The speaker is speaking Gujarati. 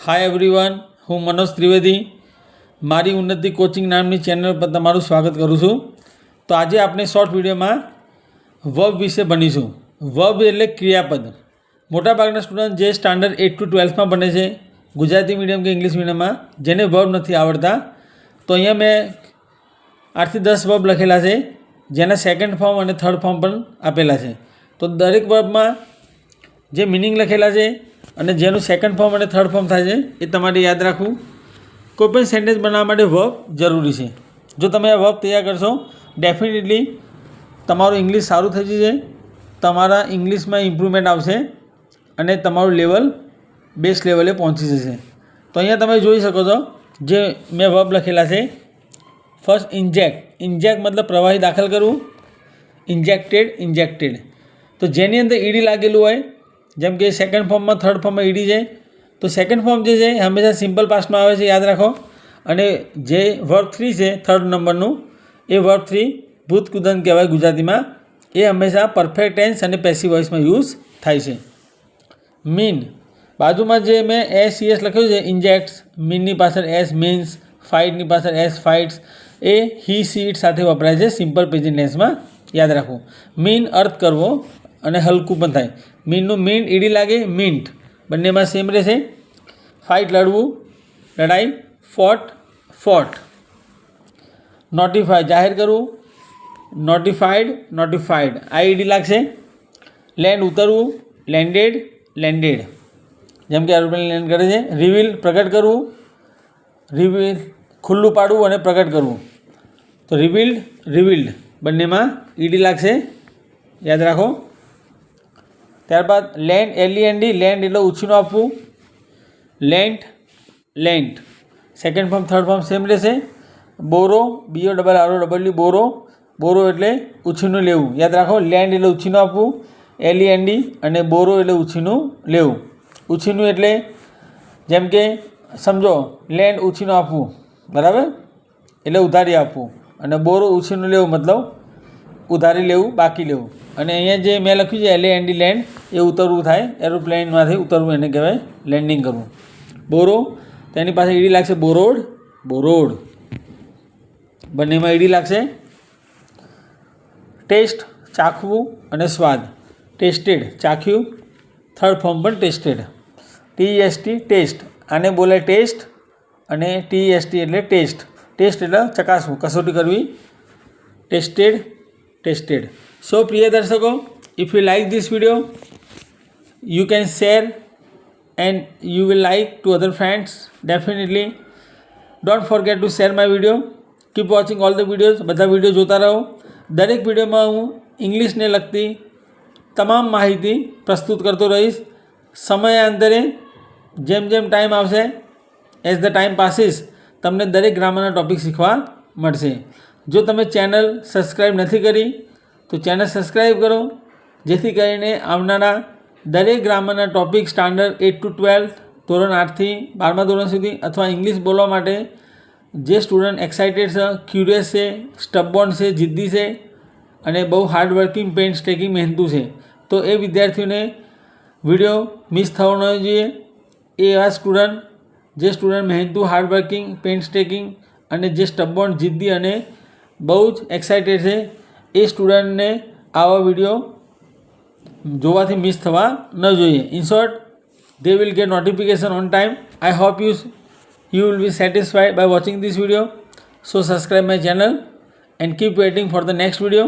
હાય એવરીવન, હું મનોજ ત્રિવેદી મારી ઉન્નતિ કોચિંગ નામની ચેનલ પર તમારું સ્વાગત કરું છું. તો આજે આપણે શોર્ટ વિડીયોમાં વર્બ વિશે ભણીશું. વર્બ એટલે ક્રિયાપદ. મોટાભાગના સ્ટુડન્ટ જે સ્ટાન્ડર્ડ 8 to 12માં ભણે છે ગુજરાતી મીડિયમ કે ઇંગ્લિશ મીડિયમમાં, જેને વર્બ નથી આવડતા, તો અહીંયા મેં 8 થી 10 વર્બ લખેલા છે, જેના સેકન્ડ ફોર્મ અને થર્ડ ફોર્મ પણ આપેલા છે. તો દરેક વર્બમાં જે મિનિંગ લખેલા છે અને જેનું સેકન્ડ ફોર્મ અને થર્ડ ફોર્મ થાય છે એ તમારે યાદ રાખવું. કોઈપણ સેન્ટેન્સ બનાવવા માટે વર્બ જરૂરી છે. જો તમે આ વર્બ તૈયાર કરશો, ડેફિનેટલી તમારું ઇંગ્લિશ સારું થઈ જશે, તમારા ઇંગ્લિશમાં ઇમ્પ્રુવમેન્ટ આવશે અને તમારું લેવલ બેસ્ટ લેવલે પહોંચી જશે. તો અહીંયા તમે જોઈ શકો છો જે મેં વર્બ લખેલા છે. First inject. ઇન્જેક્ટ મતલબ પ્રવાહી દાખલ કરવું. ઇન્જેક્ટેડ. તો જેની અંદર ઈડી લાગેલું હોય, જેમ કે સેકન્ડ ફોર્મમાં થર્ડ ફોર્મમાં ઈડી છે, તો સેકન્ડ ફોર્મ જે છે હંમેશા સિમ્પલ પાસ્ટમાં આવે છે, યાદ રાખો. અને જે વર્બ 3 છે થર્ડ નંબરનું, એ વર્બ 3 ભૂતકૃદંત કહેવાય ગુજરાતીમાં. એ હંમેશા પરફેક્ટ ટેન્સ અને પેસિવ વોઇસમાં યુઝ થાય છે. મીન, બાજુમાં જે મેં SES લખ્યું છે ઇન્જેક્ટ્સ, મીનની પાછળ S મીન્સ, ફાઇટની પાછળ S fights, A he she it સાથે વપરાય છે સિમ્પલ પ્રેઝન્ટ ટેન્સમાં, યાદ રાખવું. મીન અર્થ કરવો અને હલકું પણ થાય. મીનનું મીન ઈડી લાગે, મિન્ટ, બંનેમાં સેમ રહેશે. ફાઇટ લડવું, લડાઈ, ફોટ. નોટિફાય જાહેર કરવું, નોટિફાઈડ, આ ઈડી લાગશે. લેન્ડ ઉતરવું, લેન્ડેડ, જેમ કે એરોપ્લેન લેન્ડ કરે છે. રિવીલ પ્રગટ કરવું, રિવીલ ખુલ્લું પાડવું અને પ્રગટ કરવું. તો રિવીલ્ડ બંનેમાં ઈડી લાગશે, યાદ રાખો. ત્યારબાદ લેન્ડ, LEND, લેન્ડ એટલે ઉછીનું આપવું. Lent, second form third form same રહેશે. બોરો, BORROW, બોરો એટલે ઉછીનું લેવું, યાદ રાખો. લેન્ડ એટલે ઉછીનું આપવું, LEND, અને બોરો એટલે ઉછીનું લેવું. ઉછીનું એટલે જેમ કે સમજો, લેન્ડ ઉછીનું આપવું, બરાબર, એટલે ઉધારી આપવું. અને બોરો ઉછીનું લેવું મતલબ ઉધારી લેવું, બાકી લેવું. અને અહીંયા જે મેં લખ્યું છે LAND, લેન્ડ, એ ઉતરવું થાય, એરોપ્લેનમાંથી ઉતરવું એને કહેવાય લેન્ડિંગ કરવું. બોરો, તેની પાસે ઈડી લાગશે, બોરોડ, બંનેમાં ઈડી લાગશે. ટેસ્ટ, ચાખવું અને સ્વાદ. ટેસ્ટેડ, ચાખ્યું, થર્ડ ફોર્મ પણ ટેસ્ટેડ. TEST, ટેસ્ટ, આને બોલાય ટેસ્ટ, અને TEST એટલે ટેસ્ટ. ટેસ્ટ એટલે ચકાસવું, કસોટી કરવી. ટેસ્ટેડ. સો પ્રિય દર્શકો, if you like this video, you can share and you will like to other friends. Definitely don't forget to share my video. Keep watching all the videos. બધા વિડીયો જોતા રહો. દરેક વિડીયોમાં હું ઇંગ્લિશને લગતી તમામ માહિતી પ્રસ્તુત કરતો રહીશ. સમયાંતરે જેમ ટાઈમ આવશે, એઝ ધ ટાઈમ પાસીસ, તમને દરેક ગ્રામરના ટૉપિક શીખવા મળશે. જો તમે ચેનલ સબસ્ક્રાઈબ નથી કરી તો ચેનલ સબસ્ક્રાઈબ કરો, જેથી કરીને આવનારા દરેક ગ્રામરના ટૉપિક સ્ટાન્ડર્ડ 8 to 12, ધોરણ 8 થી 12મા ધોરણ સુધી, અથવા ઇંગ્લિશ બોલવા માટે જે સ્ટુડન્ટ એક્સાઇટેડ છે, ક્યુરિયસ છે, સ્ટબોર્ન છે, જિદ્દી છે અને બહુ હાર્ડવર્કિંગ, પેઇન્સટેકિંગ, મહેનતુ છે, તો એ વિદ્યાર્થીઓને વિડીયો મિસ થવો ન જોઈએ. એ એવા જે સ્ટુડન્ટ મહેનતુ, હાર્ડવર્કિંગ, પેઇન્સટેકિંગ અને જે સ્ટબોર્ન, જિદ્દી અને બહુ જ એક્સાઇટેડ છે, એ સ્ટુડન્ટને આવા વિડીયો જોવાથી મિસ થવા ન જોઈએ. In short, they will get notification on time. I hope you will be satisfied by watching this video. So subscribe my channel and keep waiting for the next video.